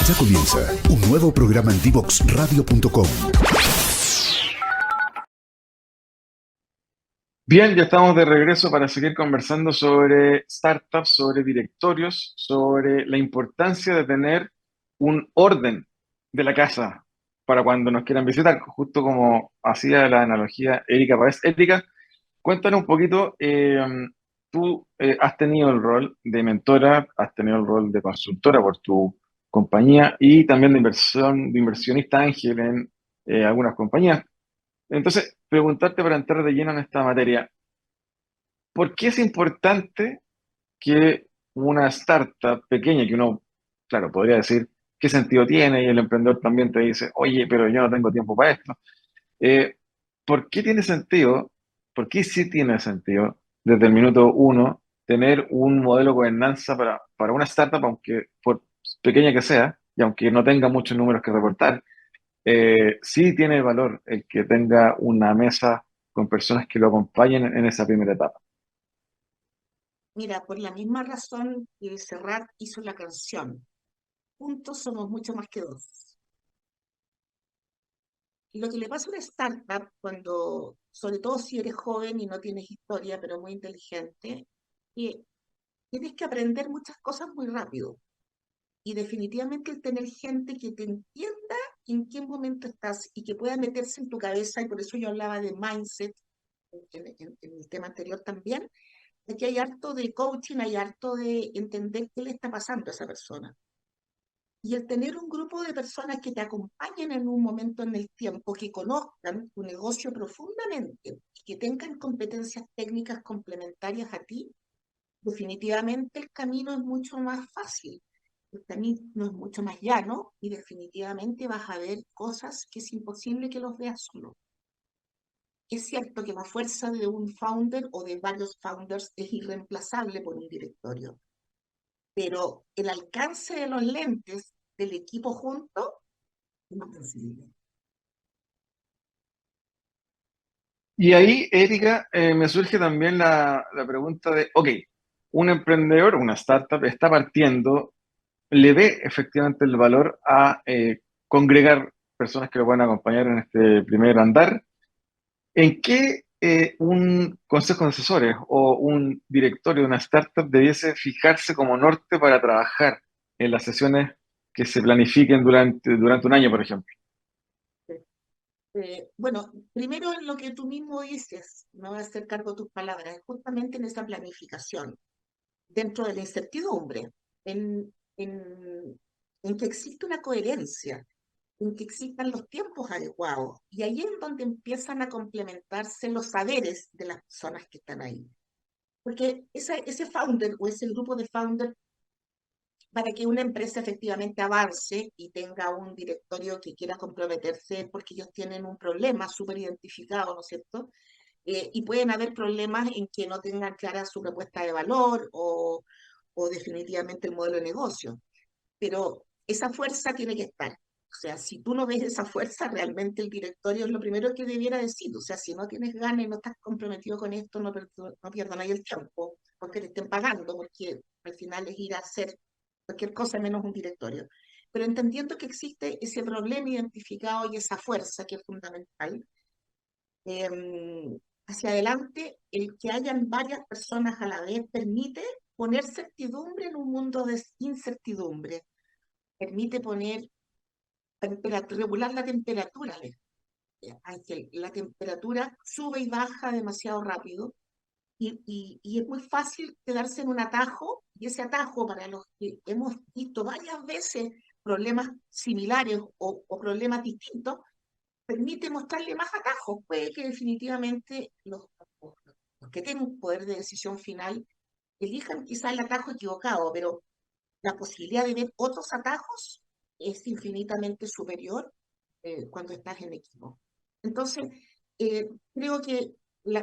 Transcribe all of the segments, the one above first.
Ya comienza un nuevo programa en Divoxradio.com. Bien, ya estamos de regreso para seguir conversando sobre startups, sobre directorios, sobre la importancia de tener un orden de la casa para cuando nos quieran visitar, justo como hacía la analogía Erika Páez. Erika, cuéntanos un poquito, tú has tenido el rol de mentora, has tenido el rol de consultora por tu compañía y también de inversión, de inversionista ángel en algunas compañías. Entonces, preguntarte para entrar de lleno en esta materia. ¿Por qué es importante que una startup pequeña, que uno, claro, podría decir qué sentido tiene y el emprendedor también te dice, oye, pero yo no tengo tiempo para esto? Eh, ¿Por qué tiene sentido? ¿Por qué sí tiene sentido desde el minuto uno tener un modelo de gobernanza para una startup, aunque por pequeña que sea, y aunque no tenga muchos números que reportar? Sí tiene valor el que tenga una mesa con personas que lo acompañen en esa primera etapa. Mira, por la misma razón que Serrat hizo la canción, juntos somos mucho más que dos. Lo que le pasa a una startup cuando, sobre todo si eres joven y no tienes historia, pero muy inteligente, que tienes que aprender muchas cosas muy rápido. Y definitivamente el tener gente que te entienda en qué momento estás y que pueda meterse en tu cabeza, y por eso yo hablaba de mindset en el tema anterior también, aquí hay harto de coaching, hay harto de entender qué le está pasando a esa persona. Y el tener un grupo de personas que te acompañen en un momento en el tiempo, que conozcan tu negocio profundamente y que tengan competencias técnicas complementarias a ti, definitivamente el camino es mucho más fácil. El camino es mucho más llano y definitivamente vas a ver cosas que es imposible que los veas solo. Es cierto que la fuerza de un founder o de varios founders es irreemplazable por un directorio, pero el alcance de los lentes del equipo junto no es posible. Y ahí, Erika, me surge también la pregunta de, ok, un emprendedor, una startup está partiendo, le ve efectivamente el valor a congregar personas que lo puedan acompañar en este primer andar. ¿En qué un consejo de asesores o un directorio de una startup debiese fijarse como norte para trabajar en las sesiones que se planifiquen durante un año, por ejemplo? Bueno, primero en lo que tú mismo dices, me voy a hacer cargo de tus palabras, justamente en esa planificación, dentro de la incertidumbre, en, en, en que existe una coherencia, en que existan los tiempos adecuados, y ahí es donde empiezan a complementarse los saberes de las personas que están ahí. Porque ese founder o ese grupo de founders, para que una empresa efectivamente avance y tenga un directorio que quiera comprometerse, porque ellos tienen un problema súper identificado, ¿no es cierto? Y pueden haber problemas en que no tengan clara su propuesta de valor o definitivamente el modelo de negocio. Pero esa fuerza tiene que estar. O sea, si tú no ves esa fuerza, realmente el directorio es lo primero que debiera decir. O sea, si no tienes ganas y no estás comprometido con esto, no pierdan ahí el tiempo, porque te estén pagando, porque al final es ir a hacer cualquier cosa menos un directorio. Pero entendiendo que existe ese problema identificado y esa fuerza que es fundamental, hacia adelante, el que hayan varias personas a la vez permite poner certidumbre en un mundo de incertidumbre, permite poner regular la temperatura. Ángel, la temperatura sube y baja demasiado rápido y es muy fácil quedarse en un atajo, y ese atajo, para los que hemos visto varias veces problemas similares o problemas distintos, permite mostrarle más atajos. Puede que definitivamente los que tienen un poder de decisión final elijan quizá el atajo equivocado, pero la posibilidad de ver otros atajos es infinitamente superior cuando estás en equipo. Entonces, creo que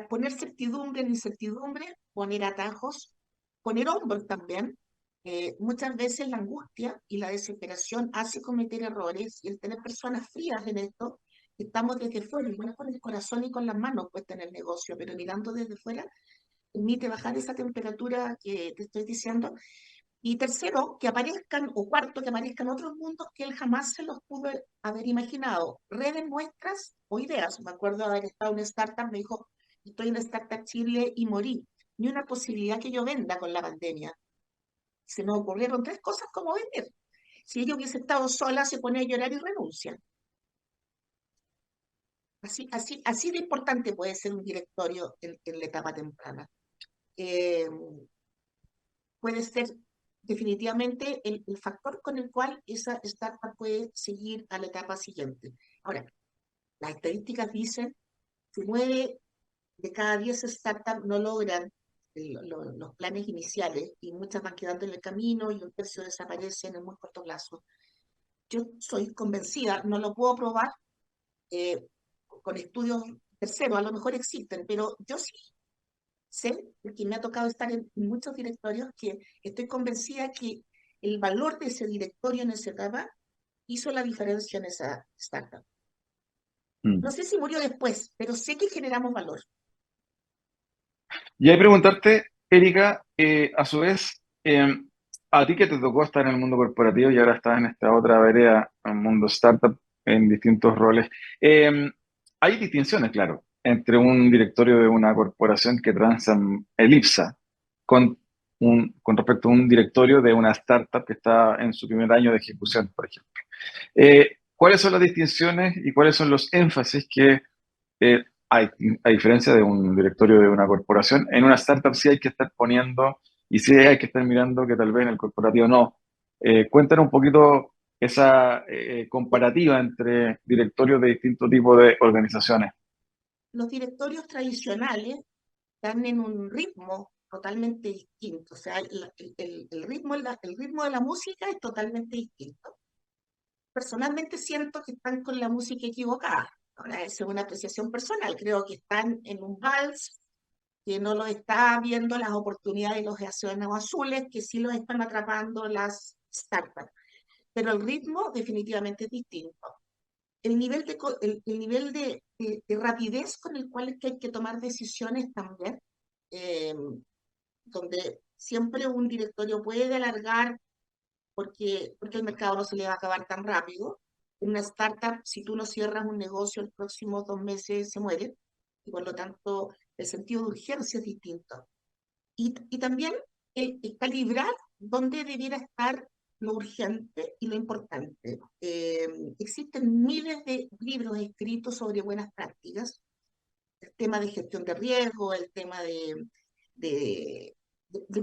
poner certidumbre en incertidumbre, poner atajos, poner hombros también. Muchas veces la angustia y la desesperación hace cometer errores, y el tener personas frías en esto, que estamos desde fuera, y bueno, con el corazón y con las manos puestas en el negocio, pero mirando desde fuera, permite bajar esa temperatura que te estoy diciendo, Y tercero, que aparezcan, o cuarto, que aparezcan otros mundos que él jamás se los pudo haber imaginado. Redes nuestras o ideas. Me acuerdo de haber estado en una startup, me dijo, estoy en Startup Chile y morí. Ni una posibilidad que yo venda con la pandemia. Se nos ocurrieron tres cosas como vender. Si ella hubiese estado sola, se pone a llorar y renuncia. Así de importante puede ser un directorio en la etapa temprana. Eh, Puede ser definitivamente el factor con el cual esa startup puede seguir a la etapa siguiente. Ahora, las estadísticas dicen que 9 de cada 10 startups no logran los planes iniciales y muchas van quedando en el camino y un tercio desaparecen en muy corto plazo. Yo soy convencida, no lo puedo probar eh, con estudios terceros, a lo mejor existen, pero yo sí sé, porque me ha tocado estar en muchos directorios, que estoy convencida que el valor de ese directorio en esa etapa hizo la diferencia en esa startup. No Mm. sé si murió después, pero sé que generamos valor. Y ahí preguntarte, Erika, a su vez, a ti que te tocó estar en el mundo corporativo y ahora estás en esta otra vereda, en el mundo startup, en distintos roles, eh, hay distinciones, claro, entre un directorio de una corporación que transa en Elipsa con, con respecto a un directorio de una startup que está en su primer año de ejecución, por ejemplo. ¿Cuáles son las distinciones y cuáles son los énfasis que eh, hay, a diferencia de un directorio de una corporación, en una startup sí hay que estar poniendo y sí hay que estar mirando que tal vez en el corporativo no? Cuéntanos un poquito esa comparativa entre directorios de distintos tipos de organizaciones. Los directorios tradicionales están en un ritmo totalmente distinto. O sea, el ritmo, el ritmo de la música es totalmente distinto. Personalmente siento que están con la música equivocada. Ahora, esa es una apreciación personal. Creo que están en un vals, que no lo está viendo las oportunidades de los océanos azules, que sí los están atrapando las startups. Pero el ritmo definitivamente es distinto. El nivel de rapidez con el cual es que hay que tomar decisiones también, eh, donde siempre un directorio puede alargar porque el mercado no se le va a acabar tan rápido. En una startup, si tú no cierras un negocio, los próximos 2 meses se muere, y por lo tanto el sentido de urgencia es distinto. Y también el calibrar dónde debiera estar lo urgente y lo importante. Existen miles de libros escritos sobre buenas prácticas, el tema de gestión de riesgo, el tema del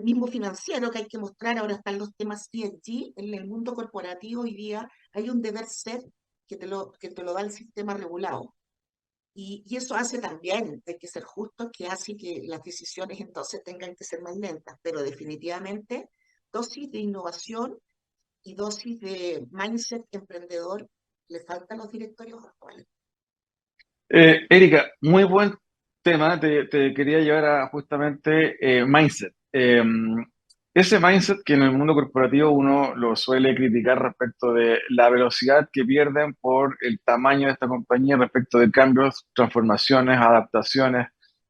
mismo financiero que hay que mostrar. Ahora están los temas ESG. En el mundo corporativo hoy día hay un deber ser que te lo da el sistema regulado. Y eso hace también, hay que ser justo, que hace que las decisiones entonces tengan que ser más lentas, pero definitivamente dosis de innovación y dosis de mindset emprendedor le faltan a los directorios actuales. Erika, muy buen tema. Te quería llevar a justamente mindset. Ese mindset que en el mundo corporativo uno lo suele criticar respecto de la velocidad que pierden por el tamaño de esta compañía respecto de cambios, transformaciones, adaptaciones,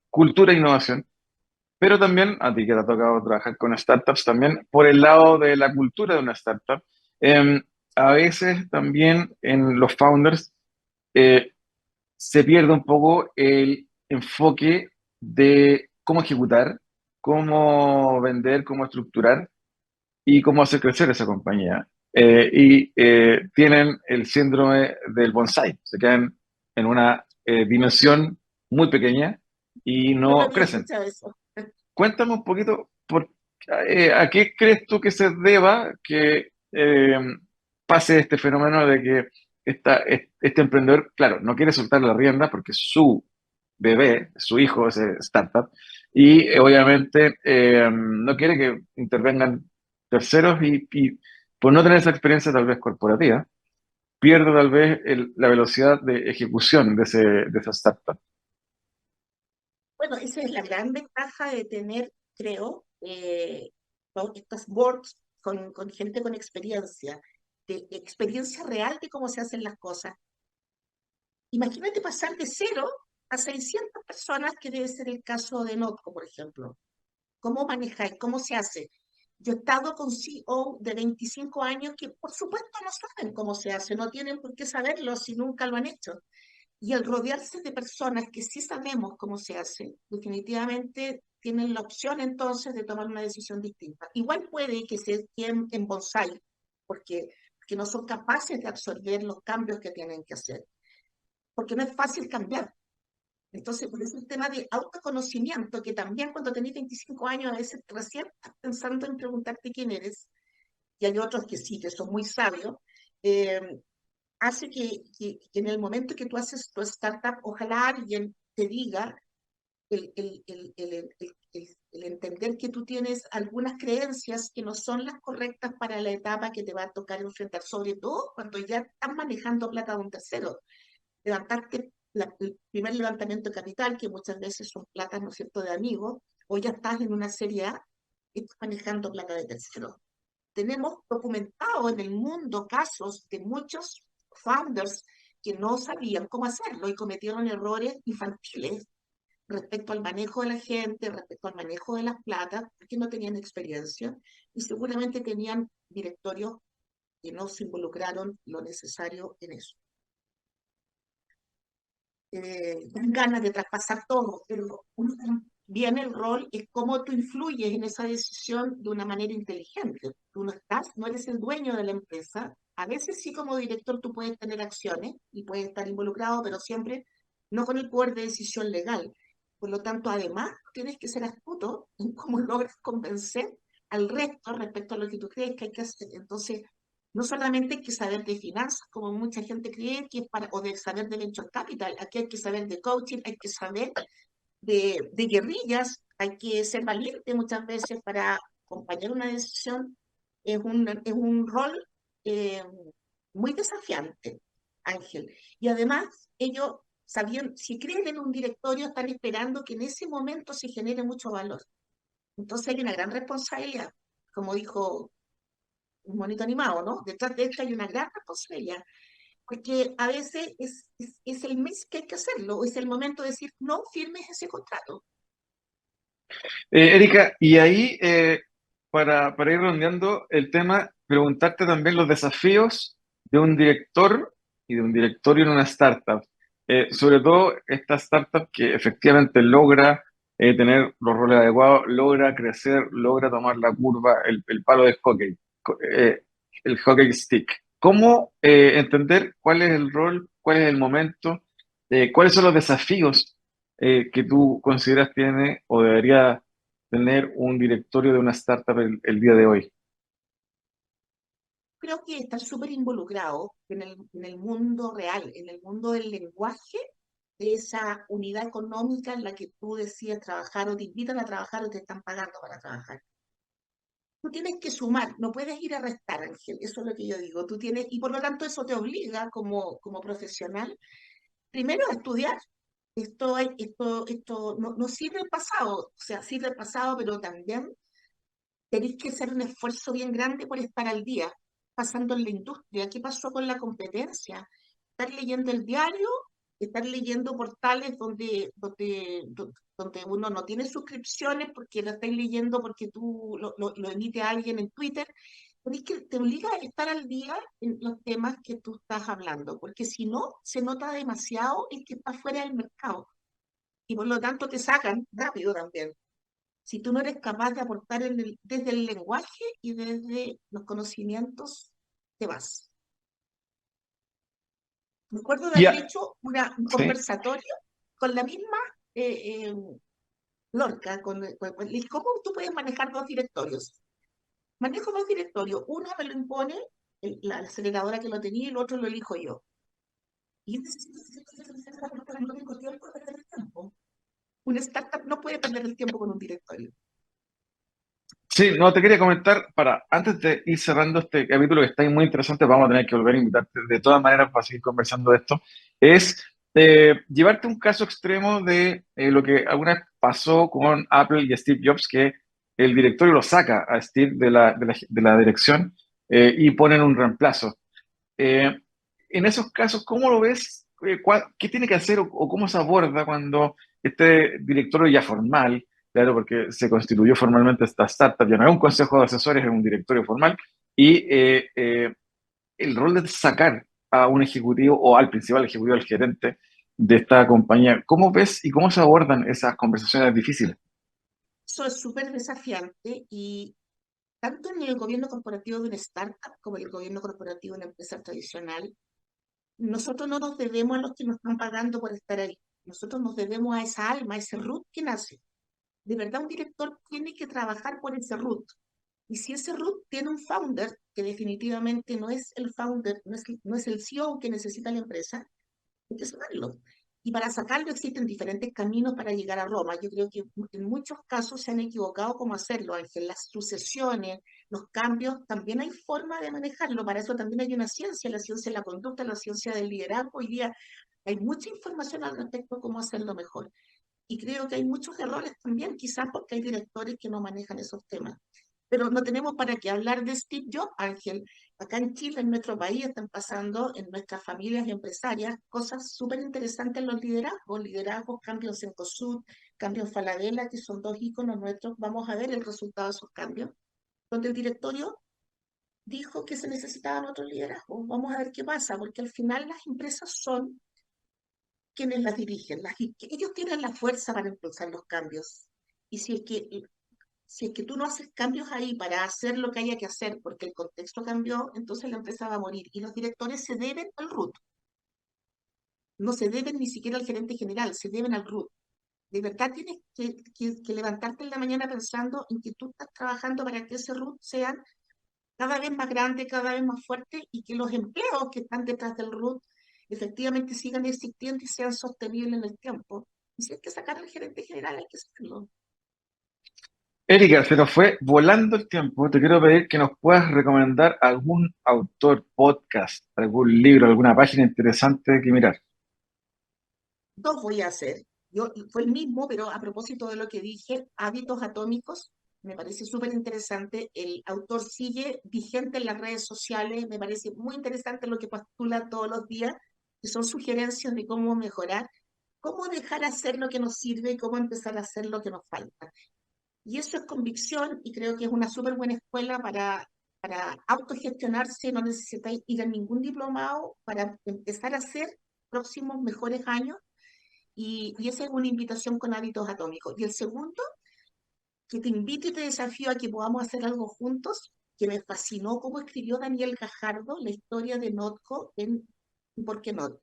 cultura e innovación. Pero también, a ti que te ha tocado trabajar con startups, también por el lado de la cultura de una startup, eh, a veces también en los founders eh, se pierde un poco el enfoque de cómo ejecutar, cómo vender, cómo estructurar y cómo hacer crecer esa compañía. Tienen el síndrome del bonsai, se quedan en una dimensión muy pequeña y Yo no también he crecen. escuchado eso. Cuéntame un poquito a qué crees tú que se deba que pase este fenómeno de que este emprendedor, claro, no quiere soltar la rienda porque su bebé, su hijo es startup, y obviamente no quiere que intervengan terceros y por no tener esa experiencia tal vez corporativa, pierde tal vez la velocidad de ejecución de esa startup. Bueno, esa es la gran ventaja de tener, creo, estas boards con gente con experiencia, de experiencia real de cómo se hacen las cosas. Imagínate pasar de 0 a 600 personas, que debe ser el caso de Notco, por ejemplo. ¿Cómo manejáis? ¿Cómo se hace? Yo he estado con CEO de 25 años que por supuesto no saben cómo se hace, no tienen por qué saberlo si nunca lo han hecho. Y el rodearse de personas que sí sabemos cómo se hace, definitivamente tienen la opción entonces de tomar una decisión distinta. Igual puede que se queden en bonsai, porque no son capaces de absorber los cambios que tienen que hacer, porque no es fácil cambiar. Entonces, por eso el tema de autoconocimiento, que también cuando tenés 25 años a veces recién estás pensando en preguntarte quién eres, y hay otros que sí, que son muy sabios, eh, hace que en el momento que tú haces tu startup, ojalá alguien te diga el entender que tú tienes algunas creencias que no son las correctas para la etapa que te va a tocar enfrentar, sobre todo cuando ya estás manejando plata de un tercero. Levantarte el primer levantamiento de capital, que muchas veces son platas, ¿no es cierto?, de amigos, o ya estás en una serie A y estás manejando plata de terceros. Tenemos documentado en el mundo casos de muchos founders que no sabían cómo hacerlo y cometieron errores infantiles respecto al manejo de la gente, respecto al manejo de las platas, porque no tenían experiencia y seguramente tenían directorios que no se involucraron lo necesario en eso. Dan ganas de traspasar todo, pero bien el rol es cómo tú influyes en esa decisión de una manera inteligente. Tú no eres el dueño de la empresa. A veces sí como director tú puedes tener acciones y puedes estar involucrado, pero siempre no con el poder de decisión legal. Por lo tanto, además, tienes que ser astuto en cómo logras convencer al resto respecto a lo que tú crees que hay que hacer. Entonces, no solamente hay que saber de finanzas, como mucha gente cree que es para, o de saber de venture capital, aquí hay que saber de coaching, hay que saber de guerrillas, hay que ser valiente muchas veces para acompañar una decisión. Es un rol eh, muy desafiante, Ángel. Y además, ellos sabían, si creen en un directorio, están esperando que en ese momento se genere mucho valor. Entonces hay una gran responsabilidad, como dijo un monito animado, ¿no? Detrás de esto hay una gran responsabilidad, porque a veces es el mes que hay que hacerlo, es el momento de decir, no firmes ese contrato. Erika, y ahí, para ir redondeando el tema, preguntarte también los desafíos de un director y de un directorio en una startup. Sobre todo esta startup que efectivamente logra tener los roles adecuados, logra crecer, logra tomar la curva, el palo de hockey, el hockey stick. ¿Cómo entender cuál es el rol, cuál es el momento, cuáles son los desafíos que tú consideras tiene o debería tener un directorio de una startup el día de hoy? Creo que estar súper involucrado en el mundo real, en el mundo del lenguaje, de esa unidad económica en la que tú decides trabajar o te invitan a trabajar o te están pagando para trabajar. Tú tienes que sumar, no puedes ir a restar, Ángel, eso es lo que yo digo. Tú tienes, y por lo tanto eso te obliga como profesional, primero a estudiar. Esto no sirve el pasado, o sea, sirve el pasado, pero también tenéis que hacer un esfuerzo bien grande por estar al día, pasando en la industria. ¿Qué pasó con la competencia? Estar leyendo el diario, estar leyendo portales donde uno no tiene suscripciones porque lo estáis leyendo porque tú lo emite alguien en Twitter. Te obliga a estar al día en los temas que tú estás hablando, porque si no, se nota demasiado el que está fuera del mercado y por lo tanto te sacan rápido también si tú no eres capaz de aportar desde el lenguaje y desde los conocimientos, te vas. Me acuerdo de haber Ya, hecho un sí. conversatorio con la misma eh, eh, Lorca, ¿cómo tú puedes manejar dos directorios? Manejo dos directorios, uno me lo impone la aceleradora que lo tenía y el otro lo elijo yo. Y necesito no tengo tiempo de perder el tiempo. Una startup no puede perder el tiempo con un directorio. Sí, no, te quería comentar, antes de ir cerrando este capítulo que está muy interesante, vamos a tener que volver a invitarte de todas maneras para seguir conversando de esto, es llevarte un caso extremo de lo que alguna vez pasó con Apple y Steve Jobs, que el directorio lo saca a Steve de la dirección y ponen un reemplazo. Eh, en esos casos, ¿cómo lo ves? ¿Qué tiene que hacer o cómo se aborda cuando este directorio ya formal, claro, porque se constituyó formalmente esta startup, ya no es un consejo de asesores, es un directorio formal, y el rol de sacar a un ejecutivo o al principal ejecutivo, al gerente de esta compañía, ¿cómo ves y cómo se abordan esas conversaciones difíciles? Eso es súper desafiante y tanto en el gobierno corporativo de una startup como en el gobierno corporativo de una empresa tradicional, nosotros no nos debemos a los que nos están pagando por estar ahí. Nosotros nos debemos a esa alma, a ese root que nace. De verdad, un director tiene que trabajar por ese root. Y si ese root tiene un founder, que definitivamente no es el founder, no es el CEO que necesita la empresa, hay que sacarlo. Y para sacarlo existen diferentes caminos para llegar a Roma. Yo creo que en muchos casos se han equivocado cómo hacerlo, Ángel. Las sucesiones, los cambios, también hay forma de manejarlo. Para eso también hay una ciencia, la ciencia de la conducta, la ciencia del liderazgo. Hoy día hay mucha información al respecto de cómo hacerlo mejor. Y creo que hay muchos errores también, quizás porque hay directores que no manejan esos temas. Pero no tenemos para qué hablar de Steve Jobs, Ángel. Acá en Chile, en nuestro país, están pasando en nuestras familias empresarias cosas súper interesantes en los liderazgos. Liderazgos, cambios en COSUD, cambios en Falabella, que son dos íconos nuestros. Vamos a ver el resultado de esos cambios. Donde el directorio dijo que se necesitaban otros liderazgos. Vamos a ver qué pasa, porque al final las empresas son quienes las dirigen. Ellos tienen la fuerza para impulsar los cambios. Y si es que tú no haces cambios ahí para hacer lo que haya que hacer, porque el contexto cambió, entonces la empresa va a morir. Y los directores se deben al RUT. No se deben ni siquiera al gerente general, se deben al RUT. De verdad tienes que levantarte en la mañana pensando en que tú estás trabajando para que ese RUT sea cada vez más grande, cada vez más fuerte y que los empleos que están detrás del RUT efectivamente sigan existiendo y sean sostenibles en el tiempo. Y si hay que sacar al gerente general, hay que hacerlo. Erika, se nos fue volando el tiempo. Te quiero pedir que nos puedas recomendar algún autor, podcast, algún libro, alguna página interesante que mirar. Dos voy a hacer. Fue el mismo, pero a propósito de lo que dije, hábitos atómicos, me parece súper interesante. El autor sigue vigente en las redes sociales, me parece muy interesante lo que postula todos los días, que son sugerencias de cómo mejorar, cómo dejar hacer lo que nos sirve y cómo empezar a hacer lo que nos falta. Y eso es convicción y creo que es una súper buena escuela para autogestionarse, no necesitáis ir a ningún diplomado para empezar a hacer próximos mejores años y esa es una invitación con hábitos atómicos. Y el segundo, que te invito y te desafío a que podamos hacer algo juntos, que me fascinó cómo escribió Daniel Gajardo la historia de Notco en ¿Por qué no?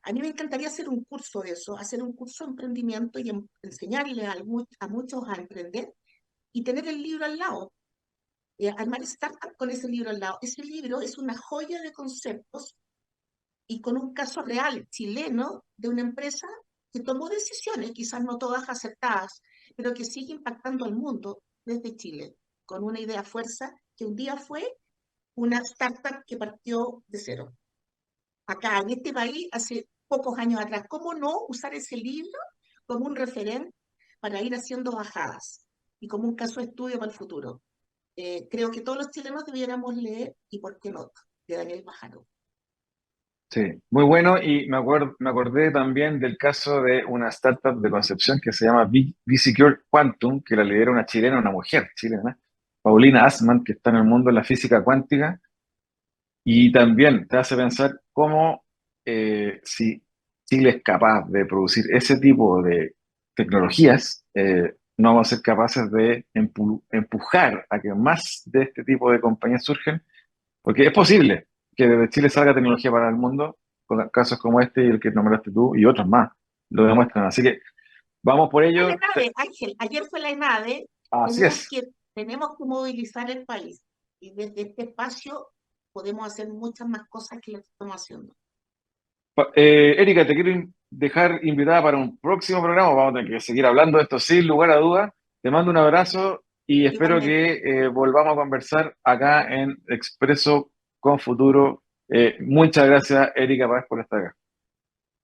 A mí me encantaría hacer un curso de eso, hacer un curso de emprendimiento y enseñarle a muchos a emprender y tener el libro al lado, armar startup con ese libro al lado. Ese libro es una joya de conceptos y con un caso real chileno de una empresa que tomó decisiones, quizás no todas acertadas, pero que sigue impactando al mundo desde Chile, con una idea fuerza que un día fue una startup que partió de cero. Acá en este país, hace pocos años atrás, ¿cómo no usar ese libro como un referente para ir haciendo bajadas y como un caso de estudio para el futuro? Creo que todos los chilenos debiéramos leer ¿Y por qué no? De Daniel Bajaro. Sí, muy bueno y me acordé también del caso de una startup de Concepción que se llama B-Secure Quantum, que la lidera una chilena, una mujer chilena, Paulina Assmann, que está en el mundo de la física cuántica y también te hace pensar cómo si Chile es capaz de producir ese tipo de tecnologías, no vamos a ser capaces de empujar a que más de este tipo de compañías surgen, porque es posible que desde Chile salga tecnología para el mundo, con casos como este y el que nombraste tú y otros más lo demuestran. Así que vamos por La ello. ENADE, Ángel, ayer fue la ENADE, Así es. tenemos que movilizar el país y desde este espacio podemos hacer muchas más cosas que lo que estamos haciendo. Erika, te quiero dejar invitada para un próximo programa. Vamos a tener que seguir hablando de esto sin lugar a dudas. Te mando un abrazo y espero Igualmente, que volvamos a conversar acá en Expreso con Futuro. Muchas gracias, Erika Paz, por estar acá.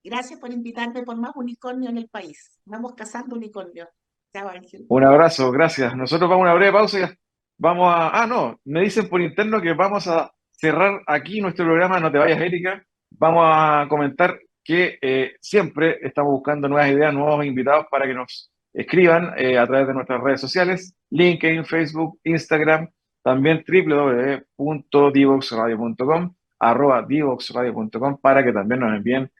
gracias por invitarme por más unicornio en el país. Vamos cazando unicornio. Chao, Ángel. Un abrazo, gracias. Nosotros vamos a una breve pausa y vamos a... Ah, no, me dicen por interno que vamos a cerrar aquí nuestro programa. No te vayas, Erika. Vamos a comentar que siempre estamos buscando nuevas ideas, nuevos invitados para que nos escriban a través de nuestras redes sociales, LinkedIn, Facebook, Instagram, también www.divoxradio.com, @divoxradio.com, para que también nos envíen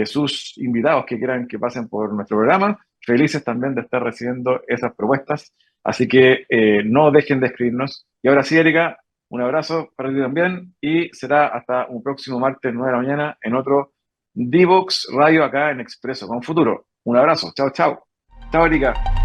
sus invitados que quieran que pasen por nuestro programa. Felices también de estar recibiendo esas propuestas. Así que no dejen de escribirnos. Y ahora sí, Erika, un abrazo para ti también y será hasta un próximo martes 9 de la mañana en otro Divox Radio acá en Expreso con Futuro. Un abrazo. Chao, chao. Chao, Erika.